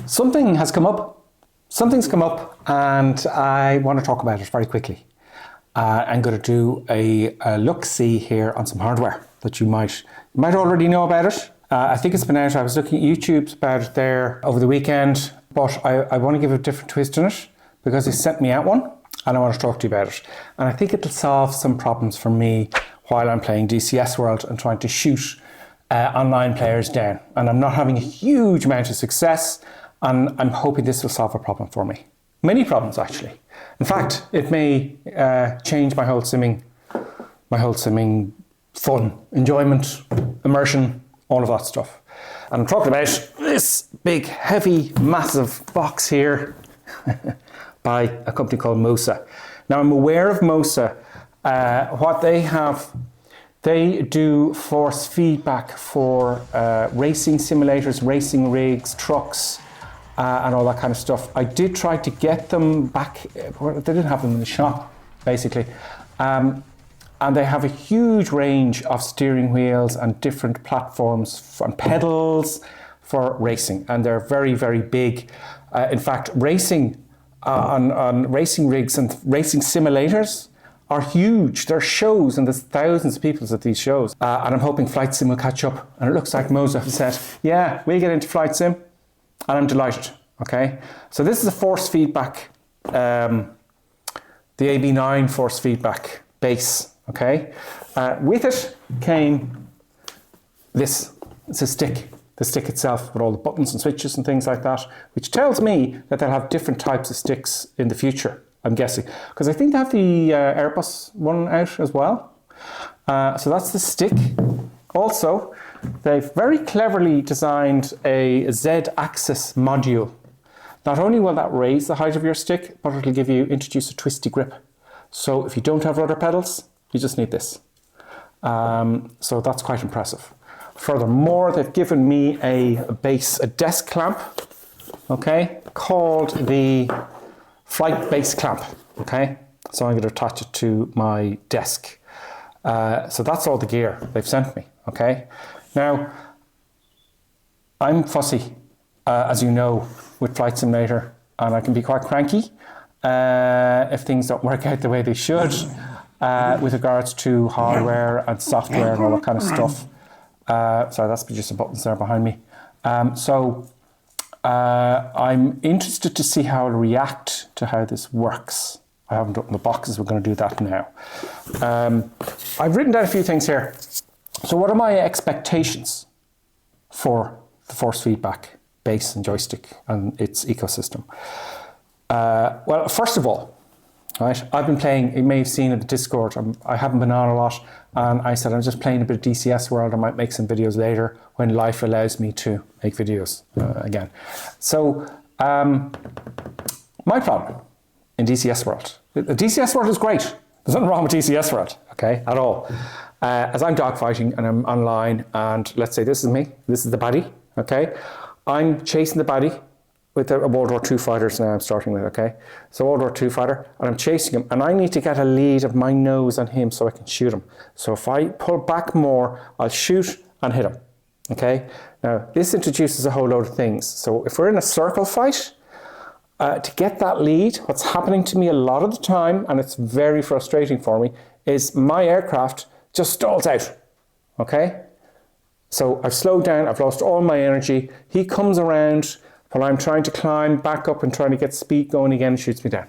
Something has come up. Something's come up and I want to talk about it very quickly. I'm going to do a look-see here on some hardware that you might already know about it. I think it's been out. I was looking at YouTube about it there over the weekend, but I want to give a different twist on it because he sent me out one and I want to talk to you about it. And I think it'll solve some problems for me while I'm playing DCS World and trying to shoot online players down. And I'm not having a huge amount of success, and I'm hoping this will solve a problem for me. Many problems, actually. In fact, it may change my whole simming fun, enjoyment, immersion, all of that stuff. And I'm talking about this big, heavy, massive box here by a company called MOZA. Now, I'm aware of MOZA. What they have, they do force feedback for racing simulators, racing rigs, trucks, and all that kind of stuff. I did try to get them back. They didn't have them in the shop, basically. And they have a huge range of steering wheels and different platforms and pedals for racing. And they're very, very big. In fact, racing on racing rigs and racing simulators are huge. There are shows and there's thousands of people at these shows. And I'm hoping Flightsim will catch up. And it looks like MOZA have said, yeah, we'll get into Flightsim. And I'm delighted, okay? So this is a force feedback, the AB9 force feedback base, okay? With it came this. It's a stick, the stick itself with all the buttons and switches and things like that, which tells me that they'll have different types of sticks in the future, I'm guessing. Because I think they have the Airbus one out as well. So that's the stick. Also, they've very cleverly designed a Z-axis module. Not only will that raise the height of your stick, but it'll introduce a twisty grip. So if you don't have rudder pedals, you just need this. So that's quite impressive. Furthermore, they've given me a desk clamp, okay, called the Flight Base Clamp, okay? So I'm going to attach it to my desk. So that's all the gear they've sent me, okay? Now, I'm fussy, as you know, with Flight Simulator, and I can be quite cranky if things don't work out the way they should with regards to hardware and software and all that kind of stuff. Sorry, that's just some buttons there behind me. I'm interested to see how it'll react to how this works. I haven't opened the boxes, we're going to do that now. I've written down a few things here. So what are my expectations for the force feedback base and joystick and its ecosystem? Well, first of all, right, I've been playing, you may have seen in the Discord, I haven't been on a lot, and I said I'm just playing a bit of DCS World. I might make some videos later when life allows me to make videos again. So my problem in DCS World, the DCS World is great. There's nothing wrong with DCS World, okay, at all. As I'm dogfighting and I'm online, and let's say this is me, this is the baddie, okay? I'm chasing the baddie with a World War II fighters now I'm starting with, okay? So World War II fighter, and I'm chasing him, and I need to get a lead of my nose on him so I can shoot him. So if I pull back more, I'll shoot and hit him, okay? Now, this introduces a whole load of things. So if we're in a circle fight, to get that lead, what's happening to me a lot of the time, and it's very frustrating for me, is my aircraft just stalls out, okay? So I've slowed down, I've lost all my energy. He comes around while I'm trying to climb back up and trying to get speed going again and shoots me down.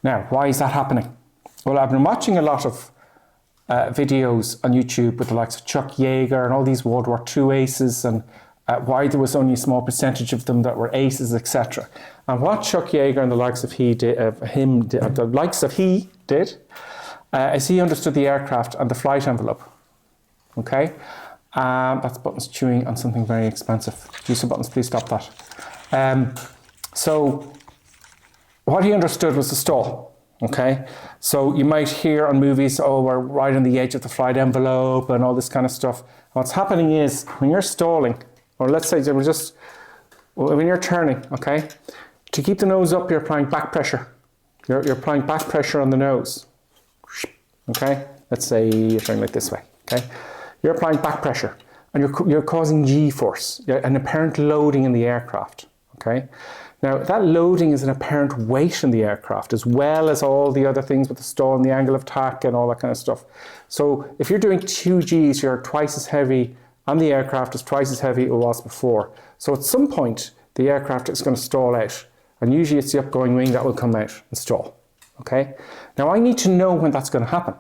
Now, why is that happening? Well, I've been watching a lot of videos on YouTube with the likes of Chuck Yeager and all these World War II aces, and why there was only a small percentage of them that were aces, etc. And what Chuck Yeager and the likes of he did, is he understood the aircraft and the flight envelope, okay? That's buttons chewing on something very expensive. Use some buttons, please stop that. So what he understood was the stall, okay? So you might hear on movies, oh, we're right on the edge of the flight envelope and all this kind of stuff. What's happening is when you're stalling, or let's say when you're turning, okay? To keep the nose up, you're applying back pressure. You're applying back pressure on the nose. Okay, let's say you're turning like this way, okay? You're applying back pressure and you're causing G-force, an apparent loading in the aircraft, okay? Now, that loading is an apparent weight in the aircraft, as well as all the other things with the stall and the angle of attack and all that kind of stuff. So if you're doing 2 Gs, you're twice as heavy, and the aircraft is twice as heavy it was before. So at some point, the aircraft is going to stall out, and usually it's the upgoing wing that will come out and stall, okay? Now, I need to know when that's going to happen,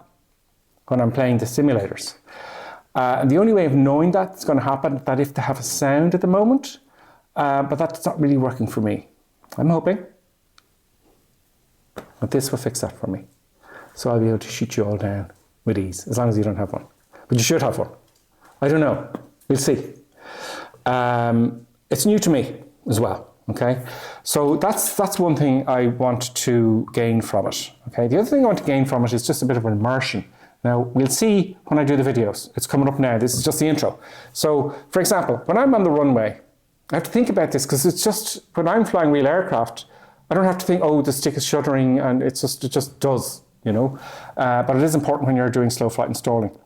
when I'm playing the simulators. And the only way of knowing that's going to happen is that if they have a sound at the moment, but that's not really working for me. I'm hoping that this will fix that for me. So I'll be able to shoot you all down with ease, as long as you don't have one. But you should have one. I don't know. We'll see. It's new to me as well. Okay, so that's one thing I want to gain from it. Okay, the other thing I want to gain from it is just a bit of immersion. Now, we'll see when I do the videos. It's coming up now. This is just the intro. So, for example, when I'm on the runway, I have to think about this because it's just, when I'm flying real aircraft, I don't have to think, oh, the stick is shuddering, and it just does, you know. But it is important when you're doing slow flight and stalling.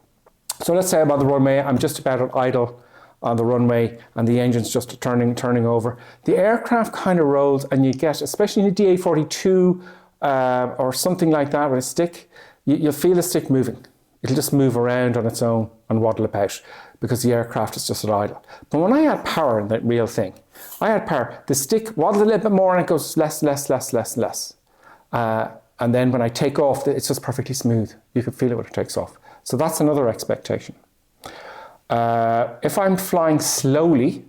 So let's say I'm on the runway, I'm just about at idle on the runway, and the engine's just turning over. The aircraft kind of rolls, and you get, especially in a DA-42 or something like that with a stick, you'll feel the stick moving. It'll just move around on its own and waddle about because the aircraft is just at idle. But when I add power in that real thing, I add power, the stick waddles a little bit more and it goes less. And then when I take off, it's just perfectly smooth. You can feel it when it takes off. So that's another expectation. If I'm flying slowly,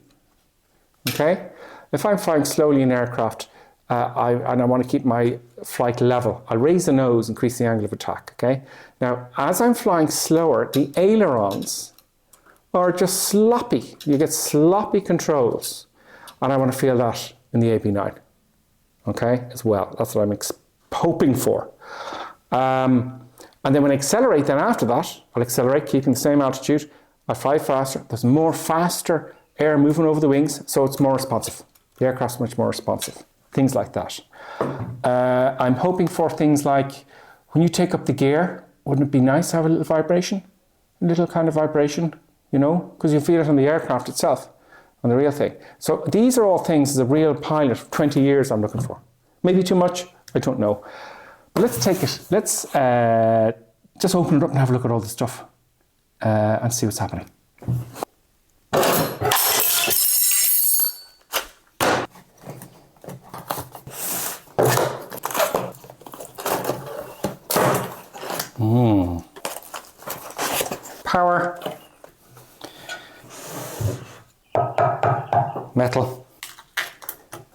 okay? If I'm flying slowly in aircraft, and I want to keep my flight level, I'll raise the nose, increase the angle of attack, okay? Now, as I'm flying slower, the ailerons are just sloppy. You get sloppy controls, and I want to feel that in the AB9, okay, as well. That's what I'm hoping for. And then when I accelerate, then after that, I'll accelerate, keeping the same altitude. I'll fly faster. There's more faster air moving over the wings, so it's more responsive. The aircraft's much more responsive. Things like that. I'm hoping for things like, when you take up the gear, wouldn't it be nice to have a little vibration? A little kind of vibration, you know, because you feel it on the aircraft itself, on the real thing. So these are all things as a real pilot, 20 years I'm looking for. Maybe too much, I don't know. But let's take it, let's just open it up and have a look at all the stuff and see what's happening. Power, metal.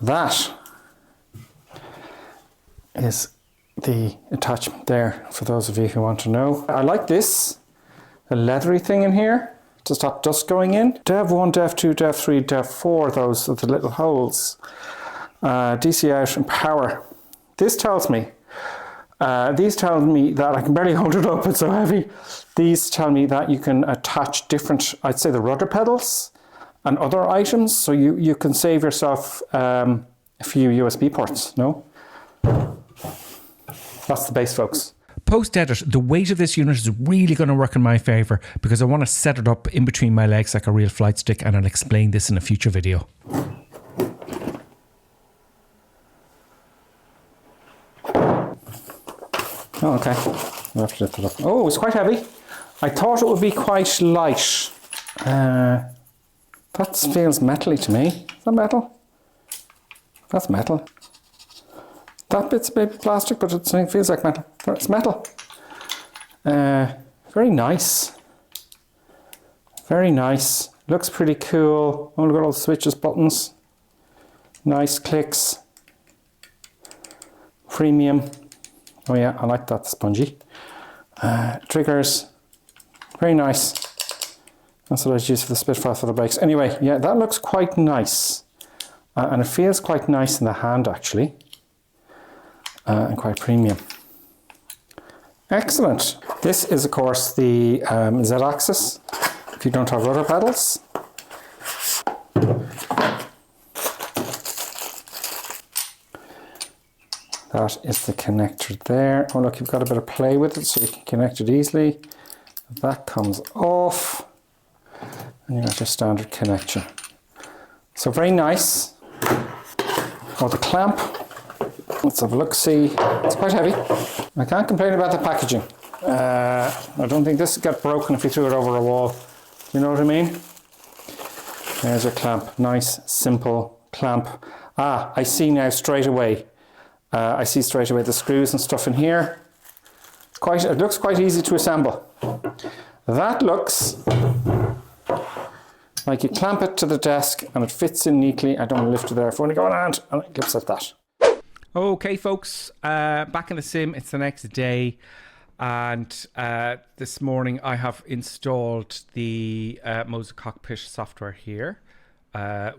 That is the attachment there, for those of you who want to know. I like this, the leathery thing in here to stop dust going in. Dev 1, Dev 2, Dev 3, Dev 4, those are the little holes. DC out and power. This tells me, these tell me that I can barely hold it up, it's so heavy. These tell me that you can attach different, I'd say the rudder pedals and other items, so you can save yourself a few USB ports, no? That's the base, folks. Post-edit, the weight of this unit is really going to work in my favour because I want to set it up in between my legs like a real flight stick, and I'll explain this in a future video. Oh, okay. I'll have to lift it up. Oh, it's quite heavy. I thought it would be quite light. That feels metally to me. Is that metal? That's metal. That bit's maybe plastic, but it feels like metal. It's metal. Very nice. Very nice. Looks pretty cool. Oh, look at all the switches, buttons. Nice clicks. Premium. Oh yeah, I like that, spongy. Triggers. Very nice. That's what I use for the Spitfire for the brakes. Anyway, yeah, that looks quite nice. And it feels quite nice in the hand, actually. And quite premium. Excellent. This is, of course, the Z-axis, if you don't have rudder pedals. That is the connector there. Oh look, you've got a bit of play with it, so you can connect it easily. That comes off, and you got your standard connection. So very nice. or the clamp. Let's have a look, see. It's quite heavy. I can't complain about the packaging. I don't think this would get broken if you threw it over a wall. Do you know what I mean? There's your clamp. Nice, simple clamp. Ah, I see now straight away. I see straight away the screws and stuff in here. It looks quite easy to assemble. That looks like you clamp it to the desk and it fits in neatly. I don't want to lift it there. If I want to go on hand, and it clips like that. Okay, folks, back in the sim. It's the next day, and this morning I have installed the MOZA cockpit software here,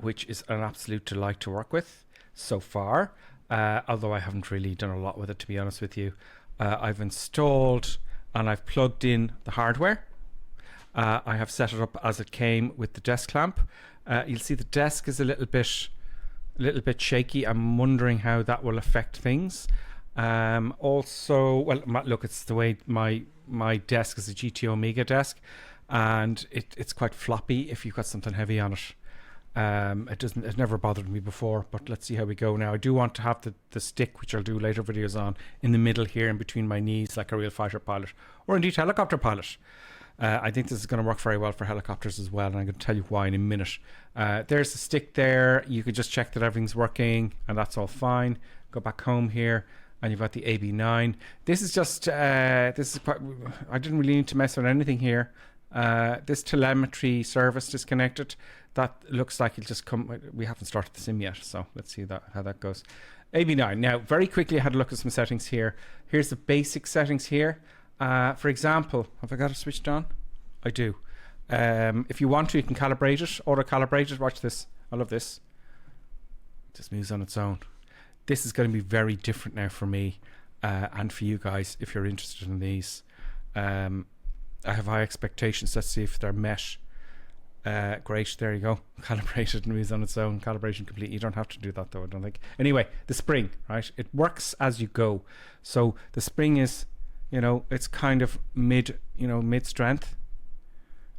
which is an absolute delight to work with so far, although I haven't really done a lot with it, to be honest with you. I've installed and I've plugged in the hardware. I have set it up as it came with the desk clamp. You'll see the desk is a little bit shaky. I'm wondering how that will affect things. Also, well, look, it's the way my desk is a GT Omega desk, and it's quite floppy if you've got something heavy on it. It never bothered me before, but let's see how we go now. I do want to have the stick, which I'll do later videos on, in the middle here in between my knees, like a real fighter pilot, or indeed helicopter pilot. I think this is going to work very well for helicopters as well, and I'm going to tell you why in a minute. There's the stick there. You could just check that everything's working, and that's all fine. Go back home here, and you've got the AB9. This is just, I didn't really need to mess with anything here. This telemetry service disconnected. That looks like it'll just come. We haven't started the sim yet, so let's see how that goes. AB9. Now, very quickly, I had a look at some settings here. Here's the basic settings here. For example, have I got it switched on? I do. If you want to, you can calibrate it, auto-calibrate it. Watch this. I love this. It just moves on its own. This is going to be very different now for me and for you guys if you're interested in these. I have high expectations. Let's see if they're met. Great, there you go. Calibrated and moves on its own. Calibration complete. You don't have to do that though, I don't think. Anyway, the spring, right? It works as you go. So the spring is, it's kind of mid strength.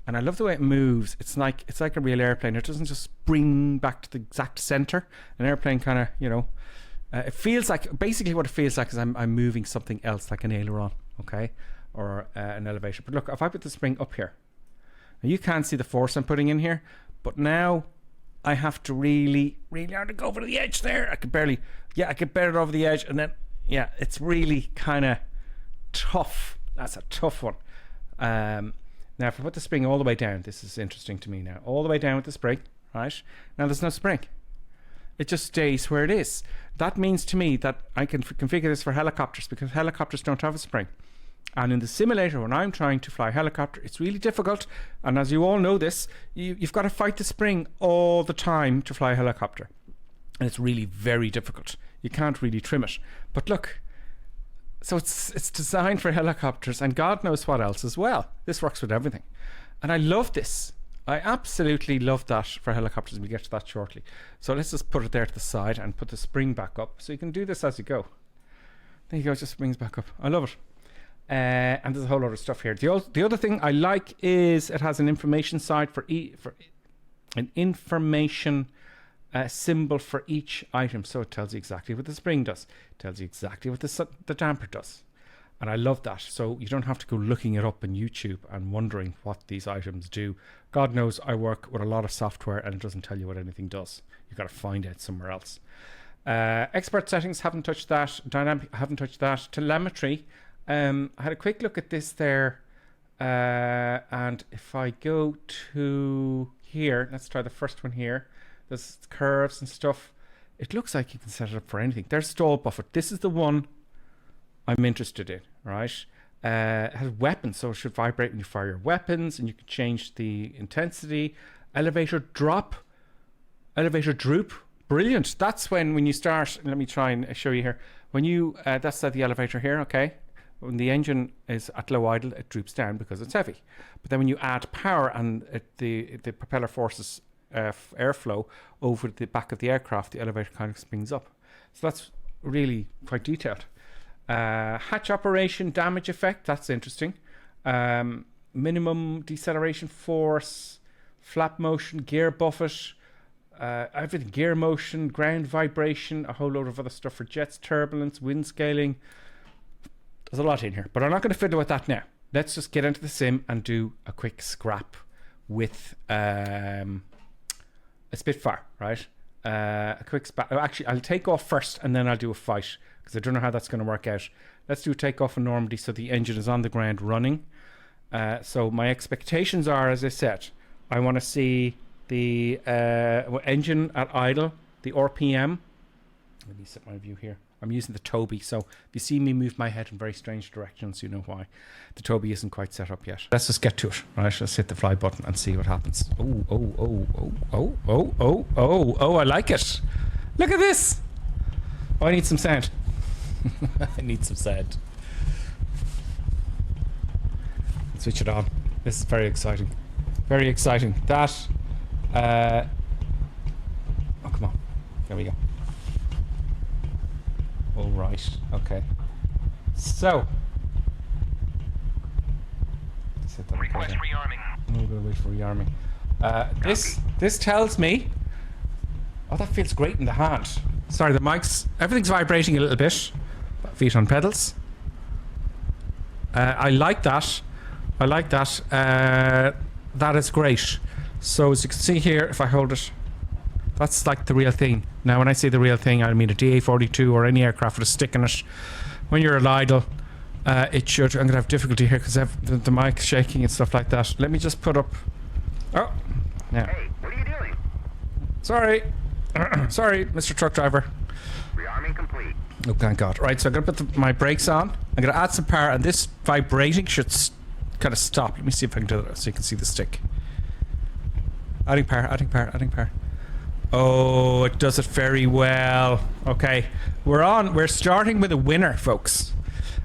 And I love the way it moves. It's like a real airplane. It doesn't just spring back to the exact center. An airplane kind of, it feels like, basically what it feels like is I'm moving something else, like an aileron, okay? Or an elevator. But look, if I put the spring up here, now you can't see the force I'm putting in here, but now I have to really hard to go over the edge there. I could bear it over the edge, and then, it's really kind of tough. That's a tough one. Now, if I put the spring all the way down, this is interesting to me now. All the way down with the spring, right? Now, there's no spring. It just stays where it is. That means to me that I can configure this for helicopters, because helicopters don't have a spring. And in the simulator, when I'm trying to fly a helicopter, it's really difficult. And as you all know this, you've got to fight the spring all the time to fly a helicopter. And it's really very difficult. You can't really trim it. But look, so it's designed for helicopters and God knows what else as well. This works with everything. And I love this. I absolutely love that for helicopters. We'll get to that shortly. So let's just put it there to the side and put the spring back up. So you can do this as you go. There you go, it just springs back up. I love it. And there's a whole lot of stuff here. The other thing I like is it has an information side for an information symbol for each item. So it tells you exactly what the spring does. It tells you exactly what the damper does. And I love that. So you don't have to go looking it up on YouTube and wondering what these items do. God knows I work with a lot of software and it doesn't tell you what anything does. You've got to find it somewhere else. Expert settings, haven't touched that. Dynamic, haven't touched that. Telemetry. I had a quick look at this there, and if I go to here, let's try the first one here. There's curves and stuff. It looks like you can set it up for anything. There's stall buffer. This is the one I'm interested in, right? It has weapons, so it should vibrate when you fire your weapons, and you can change the intensity. Elevator drop, elevator droop. Brilliant. That's when you start. Let me try and show you here. When you that's the elevator here, okay. When the engine is at low idle, it droops down because it's heavy. But then when you add power and the propeller forces airflow over the back of the aircraft, the elevator kind of springs up. So that's really quite detailed. Hatch operation, damage effect, that's interesting. Minimum deceleration force, flap motion, gear buffet, everything, gear motion, ground vibration, a whole load of other stuff for jets, turbulence, wind scaling. There's a lot in here, but I'm not going to fiddle with that now. Let's just get into the sim and do a quick scrap with a Spitfire, right? A quick actually, I'll take off first and then I'll do a fight because I don't know how that's going to work out. Let's do a takeoff in Normandy so the engine is on the ground running. So my expectations are, as I said, I want to see the engine at idle, the RPM. Let me set my view here. I'm using the Toby, so if you see me move my head in very strange directions, you know why. The Toby isn't quite set up yet. Let's just get to it, right? Let's hit the fly button and see what happens. Oh, I like it. Look at this. Oh, I need some sound. I need some sound. Switch it on. This is very exciting. Very exciting. That, oh, come on. There we go. All right. Okay. So. Request rearming. I'm going to wait for rearming. This tells me. Oh, that feels great in the hand. Sorry, the mic's. Everything's vibrating a little bit. Feet on pedals. I like that. I like that. That is great. So as you can see here, if I hold it, that's like the real thing. Now when I say the real thing, I mean a DA-42 or any aircraft with a stick in it. When you're at idle, it should. I'm going to have difficulty here because the mic's shaking and stuff like that. Let me just put up. Oh, yeah. Hey, what are you doing? Sorry. Sorry, Mr. Truck Driver. Rearming complete. Oh, thank God. Right, so I'm going to put my brakes on. I'm going to add some power, and this vibrating should kind of stop. Let me see if I can do that so you can see the stick. Adding power, adding power, adding power. Oh, it does it very well. Okay, we're starting with a winner, folks.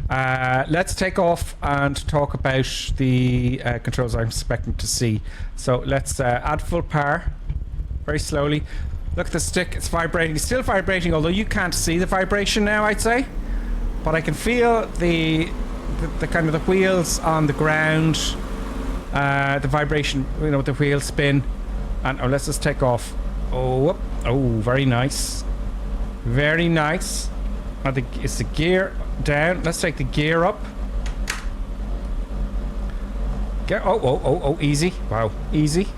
Let's take off and talk about the controls I'm expecting to see. So let's add full power very slowly. Look at the stick, it's vibrating. It's still vibrating, although you can't see the vibration now, I'd say. But I can feel the kind of the wheels on the ground, the vibration, you know, the wheel spin. And oh, let's just take off. Oh, very nice. Very nice. Is the gear down? Let's take the gear up. Easy. Wow, easy.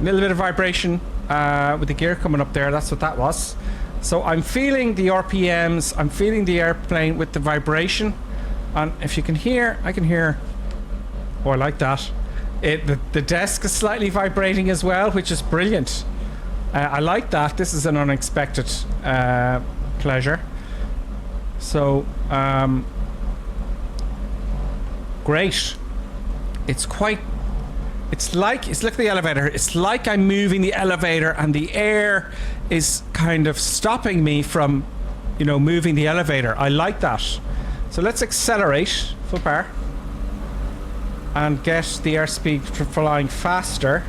A little bit of vibration with the gear coming up there. That's what that was. So I'm feeling the RPMs. I'm feeling the airplane with the vibration. And if you can hear, I can hear. Oh, I like that. The desk is slightly vibrating as well, which is brilliant. I like that. This is an unexpected pleasure. So, great. It's like the elevator. It's like I'm moving the elevator and the air is kind of stopping me from, you know, moving the elevator. I like that. So let's accelerate, full power, and get the airspeed flying faster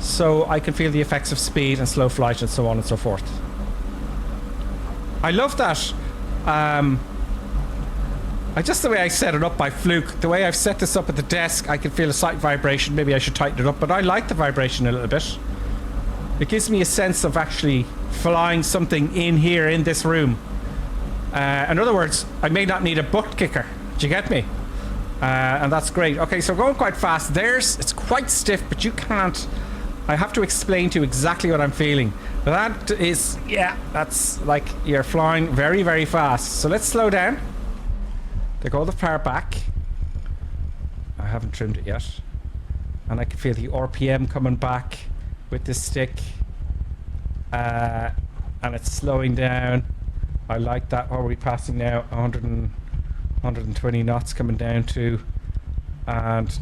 so I can feel the effects of speed and slow flight and so on and so forth. I love that. Just the way I set it up by fluke, the way I've set this up at the desk, I can feel a slight vibration. Maybe I should tighten it up, but I like the vibration a little bit. It gives me a sense of actually flying something in here in this room. In other words, I may not need a butt kicker. Do you get me? And that's great. Okay, so going quite fast. It's quite stiff, but you can't. I have to explain to you exactly what I'm feeling. That is, yeah, that's like you're flying very, very fast. So let's slow down. Take all the power back. I haven't trimmed it yet. And I can feel the RPM coming back with the stick. And it's slowing down. I like that. What are we passing now? 120 knots coming down to. And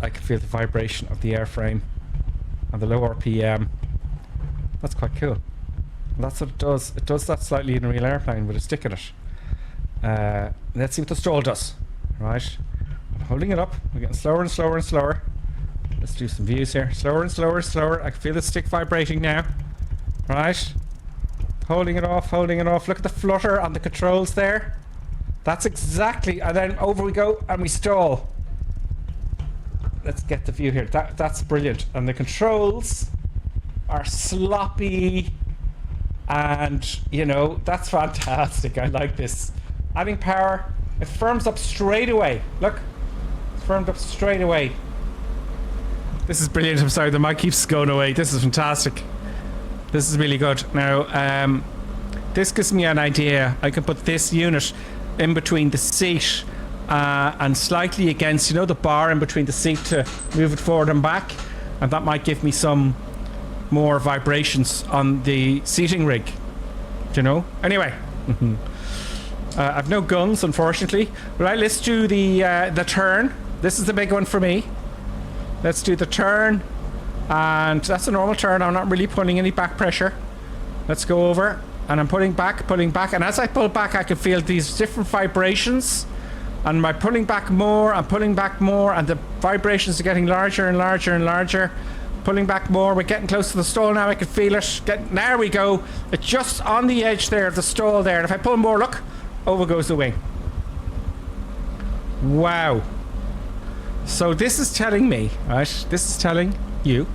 I can feel the vibration of the airframe and the low RPM. That's quite cool. And that's what it does. It does that slightly in a real airplane with a stick in it. Let's see what the stall does. Right. I'm holding it up. We're getting slower and slower and slower. Let's do some views here. Slower and slower and slower. I can feel the stick vibrating now. Right. Holding it off, holding it off. Look at the flutter on the controls there. That's exactly, and then over we go and we stall. Let's get the view here. That's brilliant. And the controls are sloppy, and you know, that's fantastic. I like this. Adding power, it firms up straight away. Look, it's firmed up straight away. This is brilliant. I'm sorry, the mic keeps going away. This is fantastic. This is really good. Now, this gives me an idea. I can put this unit in between the seat and slightly against, you know, the bar in between the seat to move it forward and back, and that might give me some more vibrations on the seating rig. Do you know? Anyway, I've no guns, unfortunately. Right, let's do the turn. This is the big one for me. Let's do the turn, and that's a normal turn. I'm not really putting any back pressure. Let's go over, and I'm pulling back, and as I pull back, I can feel these different vibrations. And by pulling back more, I'm pulling back more, and the vibrations are getting larger and larger and larger. Pulling back more, we're getting close to the stall now. I can feel it. There we go. It's just on the edge there of the stall there. And if I pull more, look, over goes the wing. Wow. So this is telling me, right? This is telling you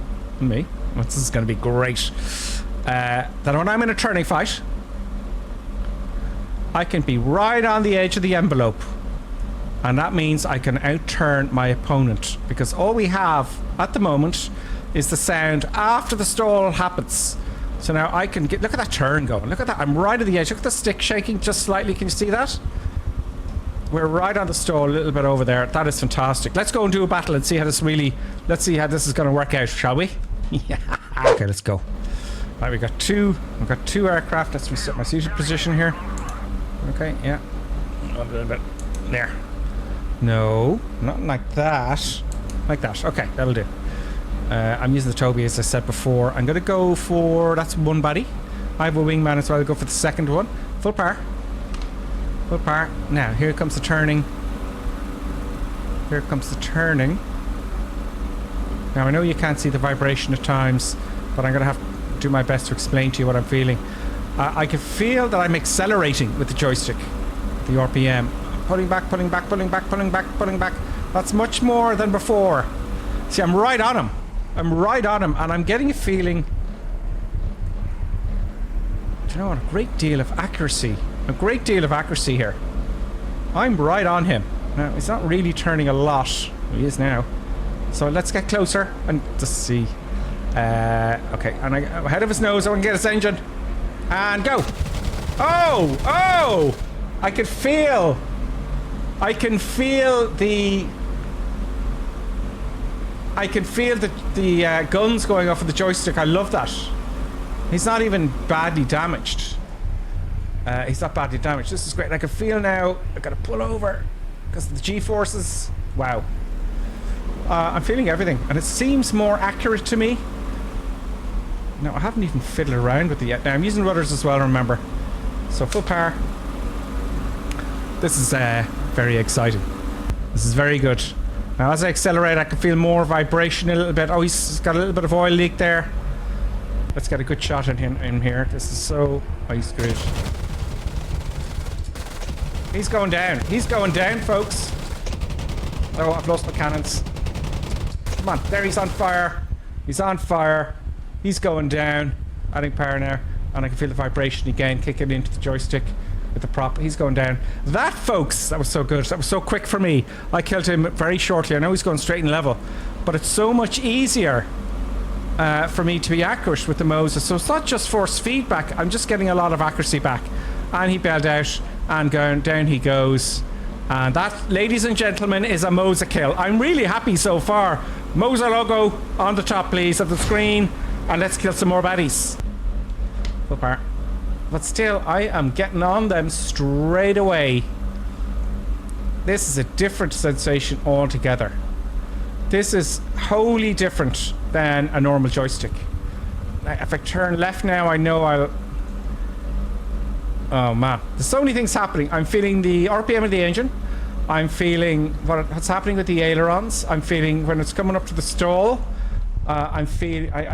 and me, well, this is going to be great, that when I'm in a turning fight, I can be right on the edge of the envelope. And that means I can outturn my opponent, because all we have at the moment is the sound after the stall happens. So now I can get, look at that turn going. Look at that. I'm right at the edge. Look at the stick shaking just slightly. Can you see that? We're right on the stall, a little bit over there. That is fantastic. Let's go and do a battle and see how this really, let's see how this is going to work out, shall we? Yeah. Okay, let's go. Right, we've got two aircraft. Let's reset my seated position here. Okay, yeah. A little bit there. No, not like that. Like that. Okay, that'll do. I'm using the Toby, as I said before. I'm going to go for, that's one body. I have a wingman as well. I'll go for the second one. Full power. Full power. Now, here comes the turning. Here comes the turning. Now, I know you can't see the vibration at times, but I'm going to have to do my best to explain to you what I'm feeling. I can feel that I'm accelerating with the joystick, the RPM. Pulling back, pulling back, pulling back, pulling back, pulling back. That's much more than before. See, I'm right on him. I'm right on him, and I'm getting a feeling, do you know what, a great deal of accuracy. A great deal of accuracy here. I'm right on him. Now, he's not really turning a lot. He is now. So let's get closer and just see. Okay, and I'm ahead of his nose. I can get his engine. And go. Oh! Oh! I can feel the guns going off of the joystick. I love that. He's not even badly damaged. He's not badly damaged. This is great. I can feel now. I've got to pull over because of the G-forces. Wow. I'm feeling everything, and it seems more accurate to me. No, I haven't even fiddled around with it yet. Now, I'm using rudders as well, remember. So full power. This is very exciting. This is very good. Now, as I accelerate, I can feel more vibration a little bit. Oh, he's got a little bit of oil leak there. Let's get a good shot in him in here. This is so... Oh, he's great. He's going down. He's going down, folks. Oh, I've lost my cannons. Come on. There, he's on fire. He's on fire. He's going down. Adding power now. And I can feel the vibration again kicking into the joystick with the prop. He's going down. That, folks, that was so good. That was so quick for me. I killed him very shortly. I know he's going straight and level, but it's so much easier for me to be accurate with the MOZA. So it's not just force feedback. I'm just getting a lot of accuracy back. And he bailed out, and down he goes. And that, ladies and gentlemen, is a MOZA kill. I'm really happy so far. MOZA logo on the top, please, of the screen. And let's kill some more baddies. Full power. But still, I am getting on them straight away. This is a different sensation altogether. This is wholly different than a normal joystick. If I turn left now, I know I'll... Oh man, there's so many things happening. I'm feeling the RPM of the engine. I'm feeling what's happening with the ailerons. I'm feeling when it's coming up to the stall. I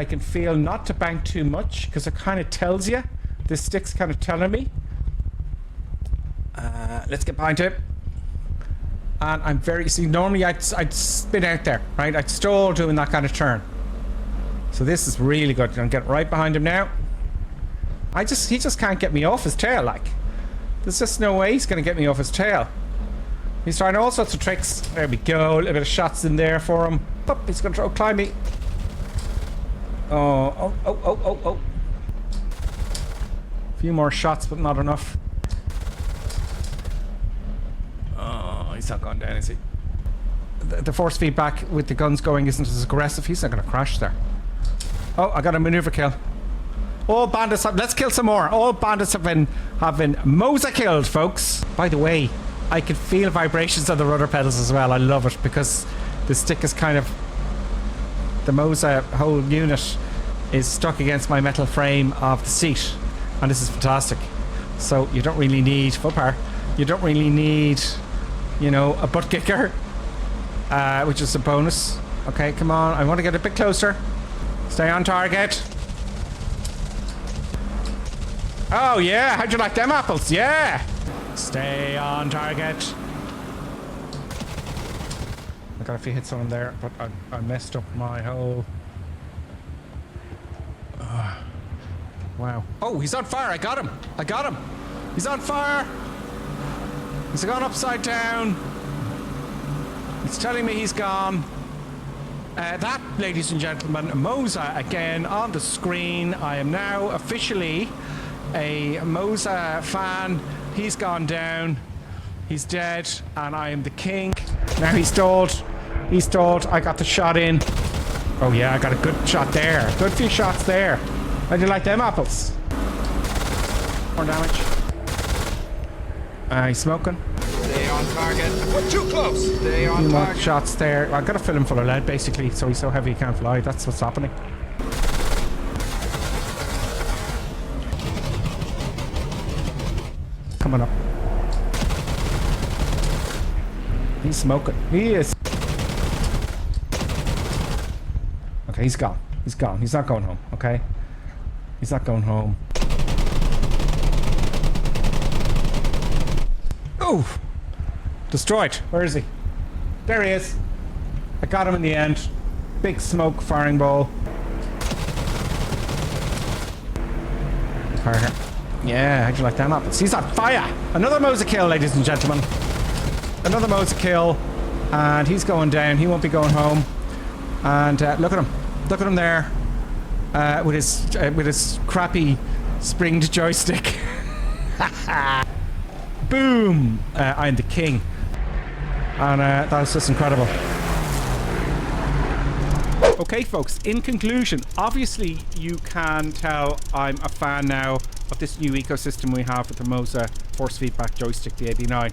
can feel not to bank too much, because it kind of tells you. This stick's kind of telling me. Let's get behind it. And I'm very... See, normally I'd spin out there, right? I'd stall doing that kind of turn. So this is really good. I'm getting right behind him now. He just can't get me off his tail, like. There's just no way he's going to get me off his tail. He's trying all sorts of tricks. There we go. A little bit of shots in there for him. Pop, he's going to try to climb me. Oh. A few more shots, but not enough. Oh, he's not going down, is he? The force feedback with the guns going isn't as aggressive. He's not going to crash there. Oh, I got a maneuver kill. All bandits have... Let's kill some more. All bandits have been MOZA killed, folks. By the way, I can feel vibrations on the rudder pedals as well. I love it because the stick is kind of... The MOZA whole unit is stuck against my metal frame of the seat. And this is fantastic. So you don't really need... Full power. You don't really need, you know, a butt kicker. Which is a bonus. Okay, come on. I want to get a bit closer. Stay on target. Oh, yeah. How'd you like them apples? Yeah. Stay on target. I got a few hits on him there, but I messed up my whole... Wow. Oh, he's on fire. I got him. He's on fire. He's gone upside down. It's telling me he's gone. That, ladies and gentlemen, MOZA again on the screen. I am now officially a MOZA fan. He's gone down. He's dead, and I am the king. Now he's stalled. He's stalled. I got the shot in. Oh yeah, I got a good shot there. Good few shots there. How do you like them apples? More damage. He's smoking. Stay on target. We're too close. Stay on target. Shots there. I've got to fill him full of lead, basically, so he's so heavy he can't fly. That's what's happening. Coming up. He's smoking. He is. Okay, he's gone. He's gone. He's not going home, okay? He's not going home. Oh! Destroyed. Where is he? There he is. I got him in the end. Big smoke firing ball. Fire here. Yeah, how'd you like that apples? He's on fire! Another MOZA kill, ladies and gentlemen. Another MOZA kill. And he's going down. He won't be going home. And look at him. Look at him there. With his crappy springed joystick. Boom! I'm the king. And that was just incredible. Okay, folks, in conclusion, obviously you can tell I'm a fan now of this new ecosystem we have with the MOZA force feedback joystick, the AB9.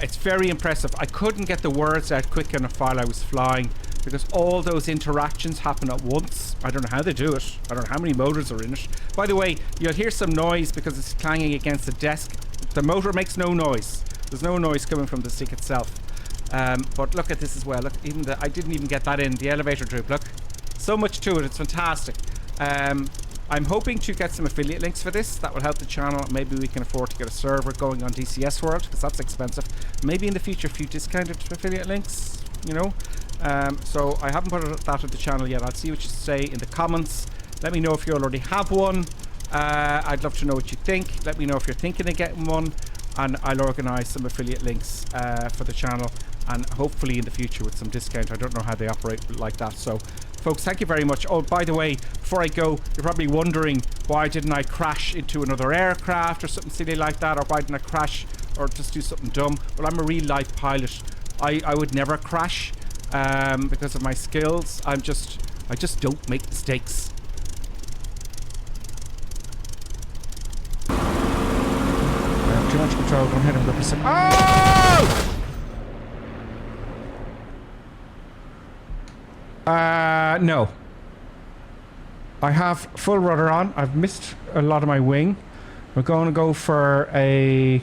It's very impressive. I couldn't get the words out quick enough while I was flying because all those interactions happen at once. I don't know how they do it. I don't know how many motors are in it. By the way, you'll hear some noise because it's clanging against the desk. The motor makes no noise. There's no noise coming from the stick itself. But look at this as well. Look, even I didn't even get that in. The elevator droop, look. So much to it. It's fantastic. I'm hoping to get some affiliate links for this. That will help the channel. Maybe we can afford to get a server going on DCS World because that's expensive. Maybe in the future a few discounted affiliate links, you know. So I haven't put that on the channel yet. I'll see what you say in the comments. Let me know if you already have one. I'd love to know what you think. Let me know if you're thinking of getting one, and I'll organise some affiliate links for the channel, and hopefully in the future with some discount. I don't know how they operate like that. So folks, thank you very much. Oh, by the way, before I go, you're probably wondering why didn't I crash into another aircraft or something silly like that, or why didn't I crash or just do something dumb. Well, I'm a real life pilot. I would never crash because of my skills. I just don't make mistakes. Too much control. Don't hit him. GripperSim. Oh! No. I have full rudder on. I've missed a lot of my wing. We're going to go for the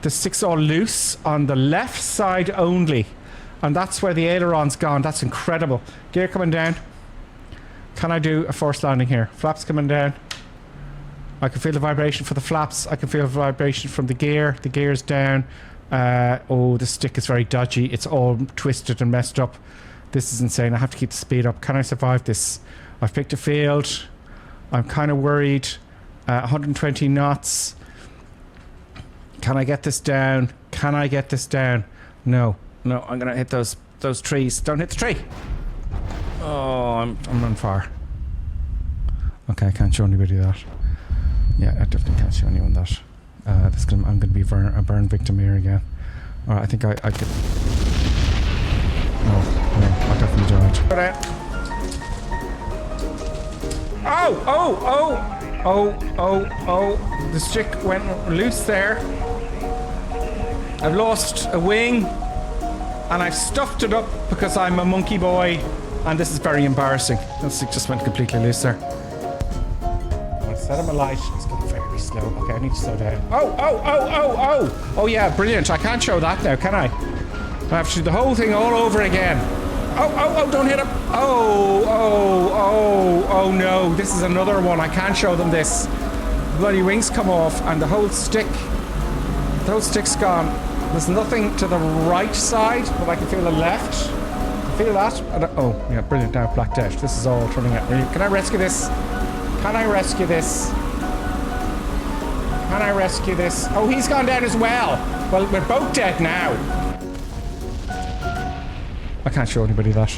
stick's all loose on the left side only, and that's where the aileron's gone. That's incredible. Gear coming down. Can I do a forced landing here? Flaps coming down. I can feel the vibration for the flaps. I can feel the vibration from the gear. The gear's down. Oh, the stick is very dodgy. It's all twisted and messed up. This is insane. I have to keep the speed up. Can I survive this? I've picked a field. I'm kind of worried. 120 knots. Can I get this down? Can I get this down? No. No, I'm going to hit those trees. Don't hit the tree. Oh, I'm on fire. Okay, I can't show anybody that. Yeah, I definitely can't show anyone that. I'm going to be a burn victim here again. Alright, I think I could... No, I definitely died. Oh! The stick went loose there. I've lost a wing. And I've stuffed it up because I'm a monkey boy. And this is very embarrassing. The stick just went completely loose there. I'll set him alight. It's going very slow. Okay, I need to slow down. Oh yeah, brilliant. I can't show that now, can I? I have to do the whole thing all over again. Oh, don't hit him. Oh no. This is another one. I can't show them this. Bloody wings come off and the whole stick, the whole stick's gone. There's nothing to the right side, but I can feel the left. Feel that? Oh, yeah, brilliant. Now blacked out. This is all turning out. Can I rescue this? Can I rescue this? Can I rescue this? Oh, he's gone down as well. Well, we're both dead now. I can't show anybody that.